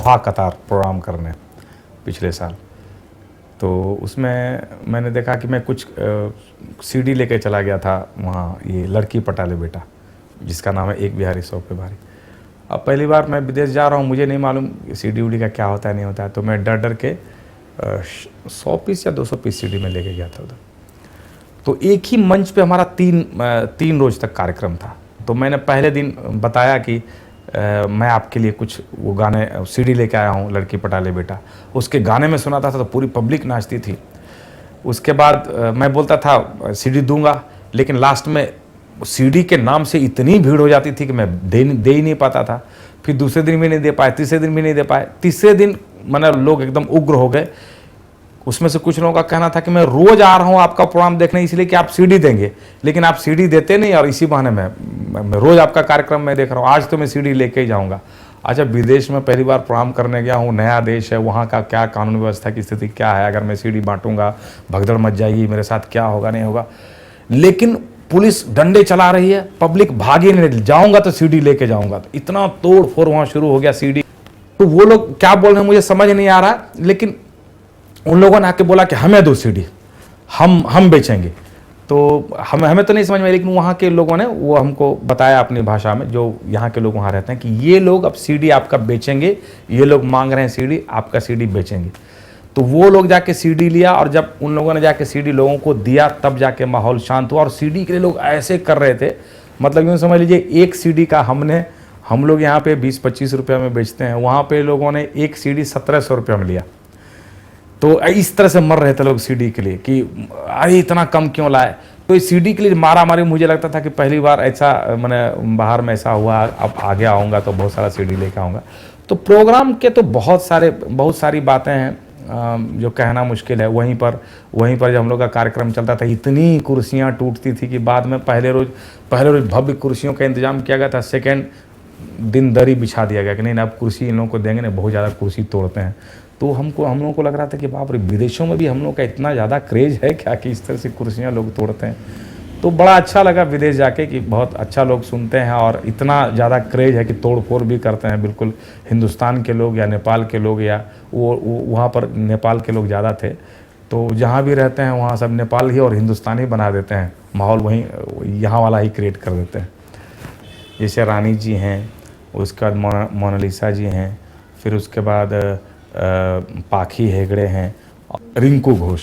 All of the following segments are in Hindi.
सौहा कतार प्रोग्राम करने पिछले साल। तो उसमें मैंने देखा कि मैं कुछ सीडी लेके चला गया था वहाँ, ये लड़की पटा ले बेटा, जिसका नाम है एक बिहारी 100 पे भारी। अब पहली बार मैं विदेश जा रहा हूँ, मुझे नहीं मालूम सीडी उडी का क्या होता है नहीं होता है, तो मैं डर डर के 100 पीस या 200 पीस सीडी में लेके गया था उधर। तो एक ही मंच पे हमारा तीन रोज तक कार्यक्रम था। तो मैंने पहले दिन बताया कि मैं आपके लिए कुछ वो गाने सीडी लेके आया हूँ, लड़की पटा ले बेटा। उसके गाने में सुनाता था तो पूरी पब्लिक नाचती थी। उसके बाद मैं बोलता था सीडी दूंगा, लेकिन लास्ट में सीडी के नाम से इतनी भीड़ हो जाती थी कि मैं दे ही नहीं पाता था। फिर दूसरे दिन भी नहीं दे पाए, तीसरे दिन भी नहीं दे पाए। तीसरे दिन मतलब लोग एकदम उग्र हो गए। उसमें से कुछ लोगों का कहना था कि मैं रोज आ रहा हूँ आपका प्रोग्राम देखने इसलिए कि आप सीडी देंगे, लेकिन आप सीडी देते नहीं और इसी बहाने मैं रोज आपका कार्यक्रम मैं देख रहा हूँ, आज तो मैं सीडी लेके ही जाऊँगा। अच्छा, विदेश में पहली बार प्रोग्राम करने गया हूँ, नया देश है, वहाँ का क्या कानून व्यवस्था की स्थिति क्या है, अगर मैं सीडी बांटूंगा भगदड़ मच जाएगी, मेरे साथ क्या होगा नहीं होगा। लेकिन पुलिस डंडे चला रही है, पब्लिक भागी नहीं, जाऊँगा तो सीडी लेके जाऊँगा। तो इतना तोड़ फोड़ वहाँ शुरू हो गया सीडी। तो वो लोग क्या बोल रहे हैं मुझे समझ नहीं आ रहा, लेकिन उन लोगों ने आके बोला कि हमें दो सीडी, हम बेचेंगे। तो हमें तो नहीं समझ में आई, लेकिन वहाँ के लोगों ने वो हमको बताया अपनी भाषा में, जो यहाँ के लोग वहाँ रहते हैं, कि ये लोग अब सीडी आपका बेचेंगे, ये लोग मांग रहे हैं सीडी, आपका सीडी बेचेंगे। तो वो लोग जाके सीडी लिया, और जब उन लोगों ने जाके सीडी लोगों को दिया तब जाके माहौल शांत हुआ। और सीडी के लिए लोग ऐसे कर रहे थे, मतलब यूँ समझ लीजिए एक सीडी का हम लोग यहाँ पे 20-25 रुपये में बेचते हैं, वहाँ पे लोगों ने एक सीडी 1700 रुपये में लिया। तो इस तरह से मर रहे थे लोग सीडी के लिए कि अरे इतना कम क्यों लाए। तो इस सीडी के लिए मारा मारी मुझे लगता था कि पहली बार ऐसा मैंने बाहर में ऐसा हुआ, अब आगे आऊँगा तो बहुत सारा सीडी लेकर आऊँगा। तो प्रोग्राम के तो बहुत सारी बातें हैं जो कहना मुश्किल है। वहीं पर जब हम लोग का कार्यक्रम चलता था, इतनी कुर्सियाँ टूटती थी कि बाद में पहले रोज भव्य कुर्सियों का इंतजाम किया गया था, सेकेंड दिन दरी बिछा दिया गया कि नहीं अब कुर्सी इन लोगों को देंगे, नहीं बहुत ज़्यादा कुर्सी तोड़ते हैं। तो हम लोगों को लग रहा था कि बाप रे, विदेशों में भी हम लोग का इतना ज़्यादा क्रेज है क्या कि इस तरह से कुर्सियाँ लोग तोड़ते हैं। तो बड़ा अच्छा लगा विदेश जाके कि बहुत अच्छा लोग सुनते हैं और इतना ज़्यादा क्रेज है कि तोड़ फोड़ भी करते हैं। बिल्कुल हिंदुस्तान के लोग या नेपाल के लोग, या वो वहाँ पर नेपाल के लोग ज़्यादा थे, तो जहाँ भी रहते हैं वहाँ सब नेपाल ही और हिंदुस्तान ही बना देते हैं, माहौल वहीं यहाँ वाला ही क्रिएट कर देते हैं। जैसे रानी जी हैं, उसके बाद मोनालिसा जी हैं, फिर उसके बाद पाखी हेगड़े हैं, रिंकू घोष।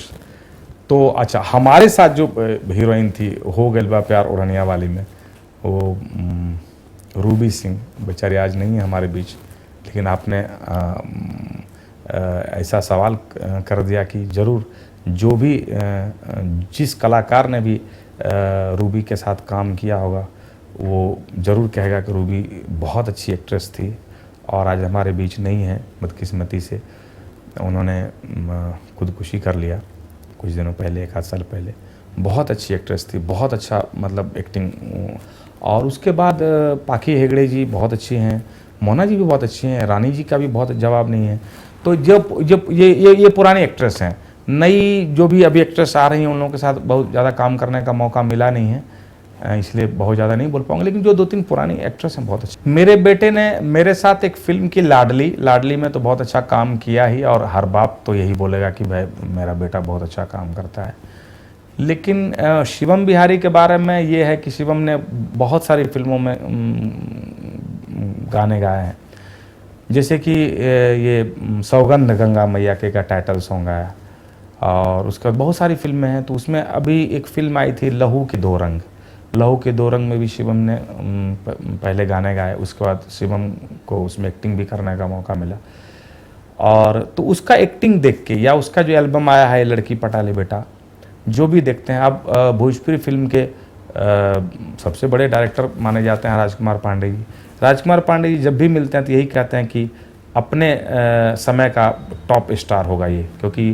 तो अच्छा, हमारे साथ जो हीरोइन थी हो गइल बा प्यार ओढ़निया वाली में, वो रूबी सिंह बेचारी आज नहीं है हमारे बीच, लेकिन आपने ऐसा सवाल कर दिया कि ज़रूर जो भी जिस कलाकार ने भी रूबी के साथ काम किया होगा वो ज़रूर कहेगा कि रूबी बहुत अच्छी एक्ट्रेस थी, और आज हमारे बीच नहीं है बदकिस्मती से। उन्होंने खुदकुशी कर लिया कुछ दिनों पहले, 1 आध साल पहले। बहुत अच्छी एक्ट्रेस थी, बहुत अच्छा मतलब एक्टिंग। और उसके बाद पाखी हेगड़े जी बहुत अच्छी हैं, मोना जी भी बहुत अच्छी हैं, रानी जी का भी बहुत जवाब नहीं है। तो जब ये पुरानी एक्ट्रेस हैं, नई जो भी अभी एक्ट्रेस आ रही हैं उन लोगों के साथ बहुत ज़्यादा काम करने का मौका मिला नहीं है, इसलिए बहुत ज़्यादा नहीं बोल पाऊंगा। लेकिन जो 2-3 पुरानी एक्ट्रेस हैं बहुत अच्छी। मेरे बेटे ने मेरे साथ एक फिल्म की लाडली में तो बहुत अच्छा काम किया ही, और हर बाप तो यही बोलेगा कि भाई मेरा बेटा बहुत अच्छा काम करता है। लेकिन शिवम बिहारी के बारे में ये है कि शिवम ने बहुत सारी फिल्मों में गाने गाए हैं, जैसे कि ये सौगंध गंगा मैया के का टाइटल सॉन्ग आया, और उसके बाद बहुत सारी फिल्में हैं। तो उसमें अभी एक फिल्म आई थी लहू के दो रंग में भी शिवम ने पहले गाने गाए, उसके बाद शिवम को उसमें एक्टिंग भी करने का मौका मिला। और तो उसका एक्टिंग देख के, या उसका जो एल्बम आया है लड़की पटा ले बेटा, जो भी देखते हैं अब, भोजपुरी फिल्म के सबसे बड़े डायरेक्टर माने जाते हैं राजकुमार पांडे जी। राजकुमार पांडे जी जब भी मिलते हैं तो यही कहते हैं कि अपने समय का टॉप स्टार होगा ये, क्योंकि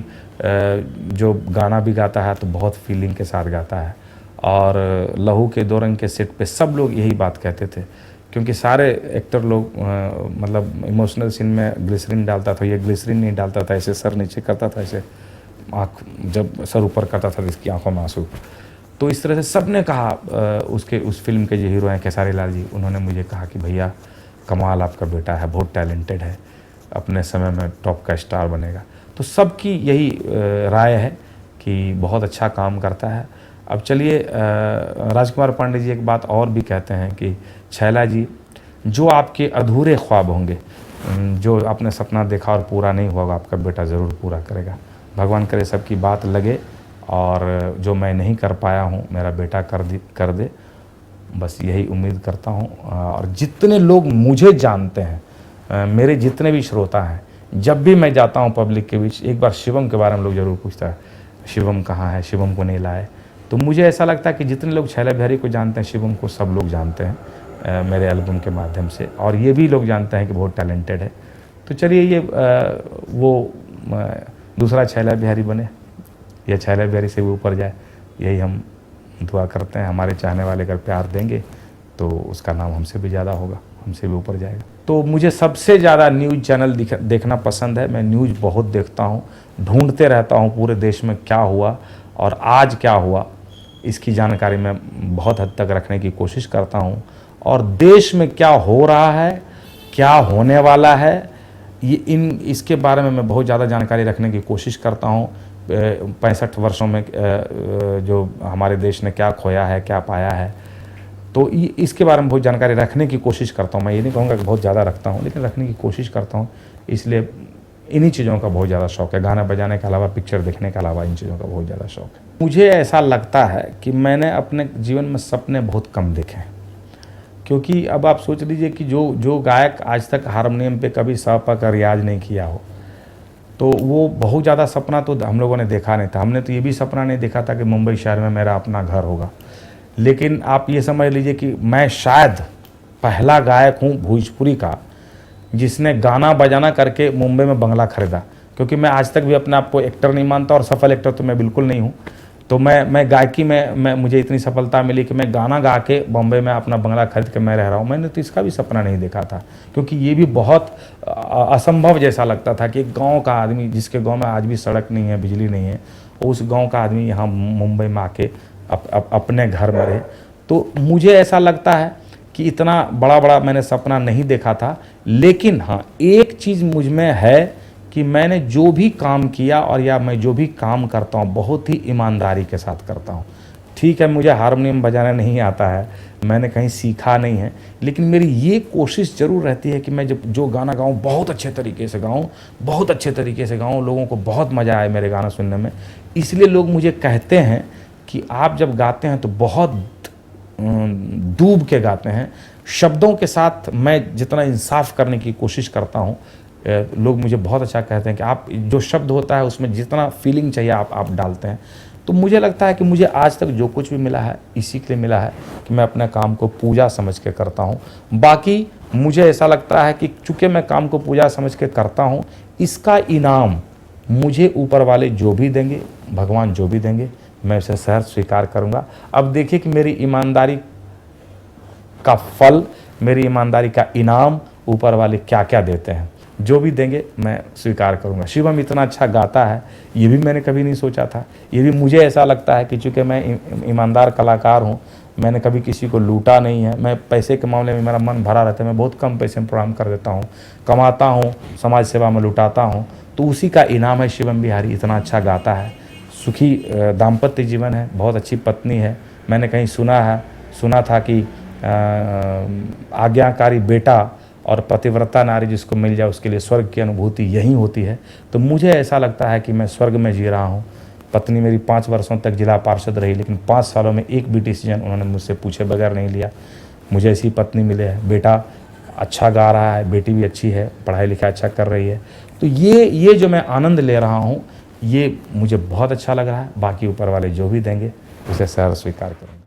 जो गाना भी गाता है तो बहुत फीलिंग के साथ गाता है। और लहू के दो रंग के सेट पे सब लोग यही बात कहते थे, क्योंकि सारे एक्टर लोग मतलब इमोशनल सीन में ग्लिसरीन डालता था, ये ग्लिसरीन नहीं डालता था, ऐसे सर नीचे करता था, ऐसे आँख जब सर ऊपर करता था इसकी आंखों में आंसू। तो इस तरह से सब ने कहा, उस फिल्म के जो हीरो हैं खेसारी लाल जी, उन्होंने मुझे कहा कि भैया कमाल आपका बेटा है, बहुत टैलेंटेड है। अपने समय में टॉप का स्टार बनेगा। तो सबकी यही राय है कि बहुत अच्छा काम करता है। अब चलिए, राजकुमार पांडे जी एक बात और भी कहते हैं कि छैला जी, जो आपके अधूरे ख्वाब होंगे, जो आपने सपना देखा और पूरा नहीं हुआ, आपका बेटा ज़रूर पूरा करेगा। भगवान करे सबकी बात लगे और जो मैं नहीं कर पाया हूँ मेरा बेटा कर दे, बस यही उम्मीद करता हूँ। और जितने लोग मुझे जानते हैं, मेरे जितने भी श्रोता हैं, जब भी मैं जाता हूँ पब्लिक के बीच, एक बार शिवम के बारे में लोग ज़रूर पूछता है, शिवम कहाँ है, शिवम को नहीं लाए। तो मुझे ऐसा लगता है कि जितने लोग छैला बिहारी को जानते हैं, शिवम को सब लोग जानते हैं मेरे एल्बम के माध्यम से, और ये भी लोग जानते हैं कि बहुत टैलेंटेड है। तो चलिए, ये वो दूसरा छैला बिहारी बने या छैला बिहारी से भी ऊपर जाए, यही हम दुआ करते हैं। हमारे चाहने वाले अगर प्यार देंगे तो उसका नाम हमसे भी ज़्यादा होगा, हमसे भी ऊपर जाएगा। तो मुझे सबसे ज़्यादा न्यूज़ चैनल देखना पसंद है। मैं न्यूज़ बहुत देखता हूँ, ढूंढते रहता हूँ पूरे देश में क्या हुआ और आज क्या हुआ, इसकी जानकारी मैं बहुत हद तक रखने की कोशिश करता हूँ। और देश में क्या हो रहा है, क्या होने वाला है, इसके बारे में मैं बहुत ज़्यादा जानकारी रखने की कोशिश करता हूँ। 65 वर्षों में जो हमारे देश ने क्या खोया है, क्या पाया है, तो इसके बारे में बहुत जानकारी रखने की कोशिश करता हूँ। मैं ये नहीं कहूँगा कि बहुत ज़्यादा रखता हूँ, लेकिन रखने की कोशिश करता हूँ। इसलिए इन्हीं चीज़ों का बहुत ज़्यादा शौक़ है, गाना बजाने के अलावा, पिक्चर देखने के अलावा इन चीज़ों का बहुत ज़्यादा शौक़ है। मुझे ऐसा लगता है कि मैंने अपने जीवन में सपने बहुत कम देखे हैं, क्योंकि अब आप सोच लीजिए कि जो गायक आज तक हारमोनियम पे कभी सा पा का रियाज नहीं किया हो, तो वो बहुत ज़्यादा सपना तो हम लोगों ने देखा नहीं था। हमने तो ये भी सपना नहीं देखा था कि मुंबई शहर में मेरा अपना घर होगा। लेकिन आप ये समझ लीजिए कि मैं शायद पहला गायक हूँ भोजपुरी का जिसने गाना बजाना करके मुंबई में बंगला खरीदा, क्योंकि मैं आज तक भी अपने आप को एक्टर नहीं मानता और सफल एक्टर तो मैं बिल्कुल नहीं हूँ। तो मैं गायकी में मुझे इतनी सफलता मिली कि मैं गाना गा के बॉम्बे में अपना बंगला खरीद के मैं रह रहा हूँ। मैंने तो इसका भी सपना नहीं देखा था, क्योंकि ये भी बहुत असंभव जैसा लगता था कि एक गांव का आदमी, जिसके गांव में आज भी सड़क नहीं है, बिजली नहीं है, उस गांव का आदमी यहाँ मुंबई में आके अपने घर में रहे। तो मुझे ऐसा लगता है कि इतना बड़ा मैंने सपना नहीं देखा था। लेकिन हाँ, एक चीज़ मुझ में है कि मैंने जो भी काम किया और या मैं जो भी काम करता हूँ बहुत ही ईमानदारी के साथ करता हूँ। ठीक है, मुझे हारमोनियम बजाना नहीं आता है, मैंने कहीं सीखा नहीं है, लेकिन मेरी ये कोशिश ज़रूर रहती है कि मैं जब जो गाना गाऊँ बहुत अच्छे तरीके से गाऊँ, बहुत अच्छे तरीके से गाऊँ, लोगों को बहुत मज़ा आए मेरे गाना सुनने में। इसलिए लोग मुझे कहते हैं कि आप जब गाते हैं तो बहुत डूब के गाते हैं। शब्दों के साथ मैं जितना इंसाफ करने की कोशिश करता हूँ, लोग मुझे बहुत अच्छा कहते हैं कि आप जो शब्द होता है उसमें जितना फीलिंग चाहिए आप डालते हैं। तो मुझे लगता है कि मुझे आज तक जो कुछ भी मिला है इसी के लिए मिला है कि मैं अपने काम को पूजा समझ के करता हूँ। बाकी मुझे ऐसा लगता है कि चूँकि मैं काम को पूजा समझ के करता हूँ, इसका इनाम मुझे ऊपर वाले जो भी देंगे, भगवान जो भी देंगे, मैं उसे सहर्ष स्वीकार करूँगा। अब देखिए कि मेरी ईमानदारी का फल, मेरी ईमानदारी का इनाम ऊपर वाले क्या क्या देते हैं, जो भी देंगे मैं स्वीकार करूँगा। शिवम इतना अच्छा गाता है, ये भी मैंने कभी नहीं सोचा था। ये भी मुझे ऐसा लगता है कि चूँकि मैं ईमानदार कलाकार हूँ, मैंने कभी किसी को लूटा नहीं है। मैं पैसे के मामले में मेरा मन भरा रहता है, मैं बहुत कम पैसे में प्रोग्राम कर देता हूँ, कमाता हूँ, समाज सेवा में लुटाता हूँ। तो उसी का इनाम है शिवम बिहारी, इतना अच्छा गाता है, सुखी दाम्पत्य जीवन है, बहुत अच्छी पत्नी है। मैंने कहीं सुना था कि आज्ञाकारी बेटा और पतिव्रता नारी जिसको मिल जाए उसके लिए स्वर्ग की अनुभूति यही होती है। तो मुझे ऐसा लगता है कि मैं स्वर्ग में जी रहा हूँ। पत्नी मेरी 5 वर्षों तक जिला पार्षद रही, लेकिन 5 सालों में एक भी डिसीजन उन्होंने मुझसे पूछे बगैर नहीं लिया। मुझे ऐसी पत्नी मिले है, बेटा अच्छा गा रहा है, बेटी भी अच्छी है, पढ़ाई लिखाई अच्छा कर रही है। तो ये जो मैं आनंद ले रहा हूँ, ये मुझे बहुत अच्छा लग रहा है। बाकी ऊपर वाले जो भी देंगे उसे सहर्ष स्वीकार करूँगा।